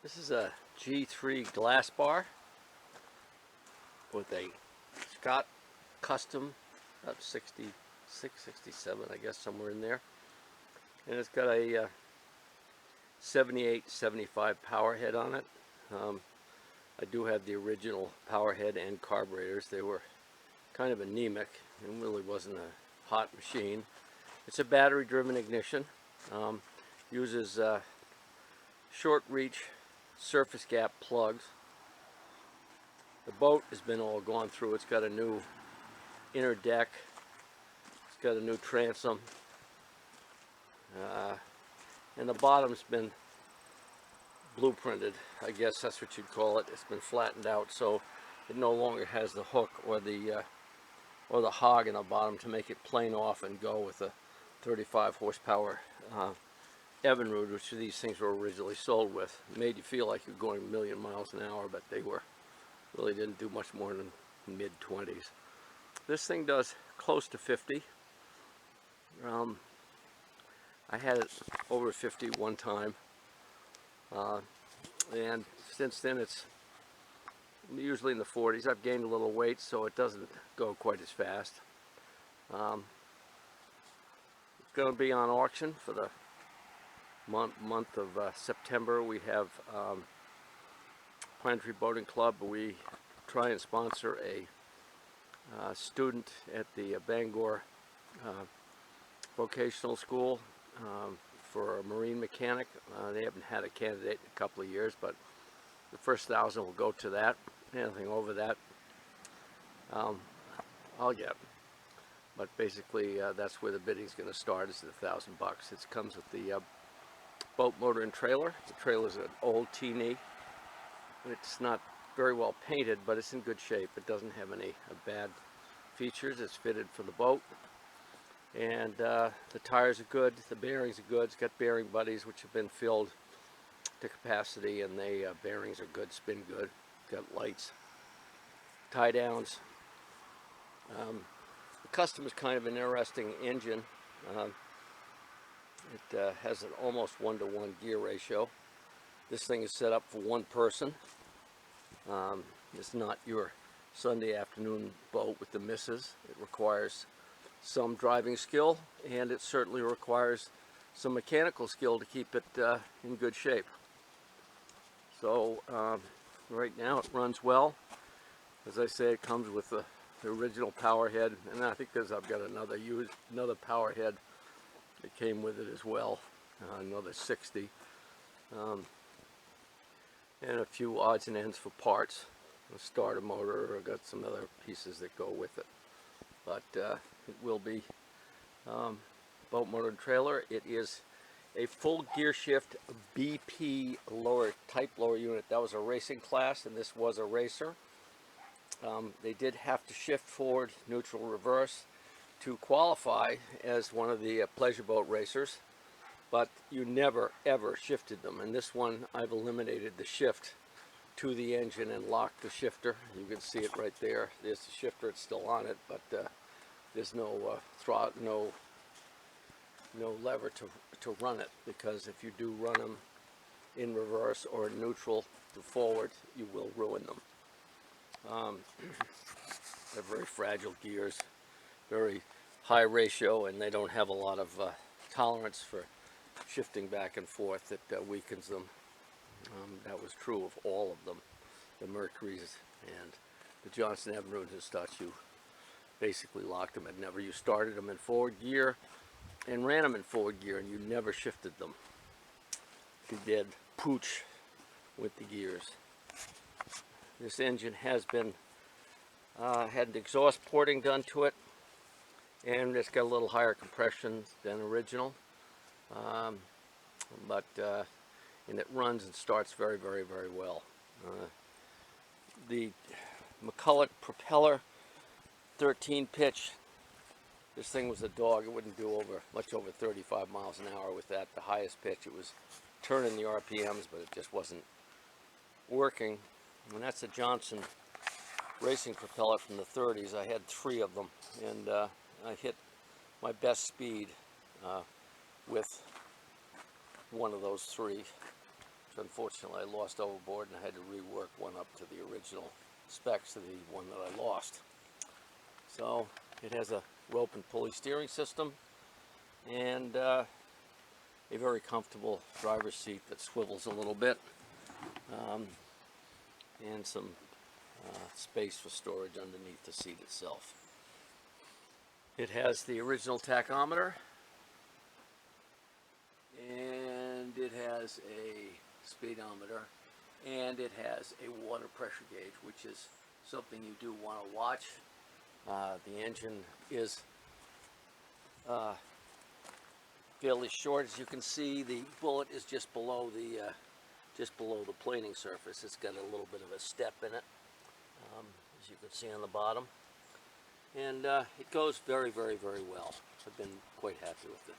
This is a G3 Glaspar with a Scott Custom, about 66, 67, I guess, somewhere in there. And it's got a 78, 75 power head on it. I do have the original power head and carburetors. They were kind of anemic and really wasn't a hot machine. It's a battery driven ignition. Uses short reach surface gap plugs. The boat has been all gone through. It's got a new inner deck. It's got a new transom. And the bottom's been blueprinted. I guess that's what you'd call it. It's been flattened out so it no longer has the hook or the hog in the bottom to make it plane off and go with a 35 horsepower Evinrude, which these things were originally sold with. It made you feel like you're going a million miles an hour, but they really didn't do much more than mid-20s. This thing does close to 50. I had it over 50 one time, and since then it's usually in the 40s. I've gained a little weight, so it doesn't go quite as fast. It's going to be on auction for the month of September. We have Pine Tree Boating Club. We try and sponsor a student at the Bangor vocational school for a marine mechanic. They haven't had a candidate in a couple of years, but the first 1,000 will go to that. Anything over that, I'll get. But basically, that's where the bidding's going to start, is at $1,000. It comes with the boat motor and trailer. The trailer's an old T-knee. It's not very well painted, but it's in good shape. It doesn't have any bad features. It's fitted for the boat. And the tires are good, the bearings are good. It's got bearing buddies which have been filled to capacity, and the bearings are good, spin good. Got lights, tie downs. The Custom is kind of an interesting engine. It has an almost 1-to-1 gear ratio. This thing is set up for one person. It's not your Sunday afternoon boat with the missus. It requires some driving skill, and it certainly requires some mechanical skill to keep it in good shape. So right now it runs well. As I say, it comes with the original power head, and I think I've got another power head that came with it as well, another 60, and a few odds and ends for parts. A starter motor. I've got some other pieces that go with it, but it will be boat motor and trailer. It is a full gear shift BP type lower unit. That was a racing class, and this was a racer. They did have to shift forward, neutral, reverse to qualify as one of the pleasure boat racers, but you never ever shifted them. And this one, I've eliminated the shift to the engine and locked the shifter. You can see it right there. There's the shifter. It's still on it, but there's no throttle, no lever to run it, because if you do run them in reverse or in neutral to forward, you will ruin them. They're very fragile gears, very high ratio, and they don't have a lot of tolerance for shifting back and forth. That weakens them. That was true of all of them, the Mercuries and the Johnson Evinrude and such. You basically locked them. You started them in forward gear and ran them in forward gear, and you never shifted them. You did pooch with the gears. This engine has been had an exhaust porting done to it, and it's got a little higher compression than original, and it runs and starts very, very, very well. The McCulloch Propeller 13 pitch. This thing was a dog. It wouldn't do much over 35 miles an hour with that. The highest pitch, it was turning the RPMs, but it just wasn't working. And that's a Johnson racing propeller from the 30s. I had 3 of them, and I hit my best speed with one of those 3. which unfortunately I lost overboard and I had to rework one up to the original specs of the one that I lost. So it has a rope and pulley steering system and a very comfortable driver's seat that swivels a little bit, and some space for storage underneath the seat itself. It has the original tachometer, and it has a speedometer, and it has a water pressure gauge, which is something you do want to watch. The engine is fairly short. As you can see, the bullet is just below the planing surface. It's got a little bit of a step in it, as you can see on the bottom, and it goes very, very, very well. I've been quite happy with it.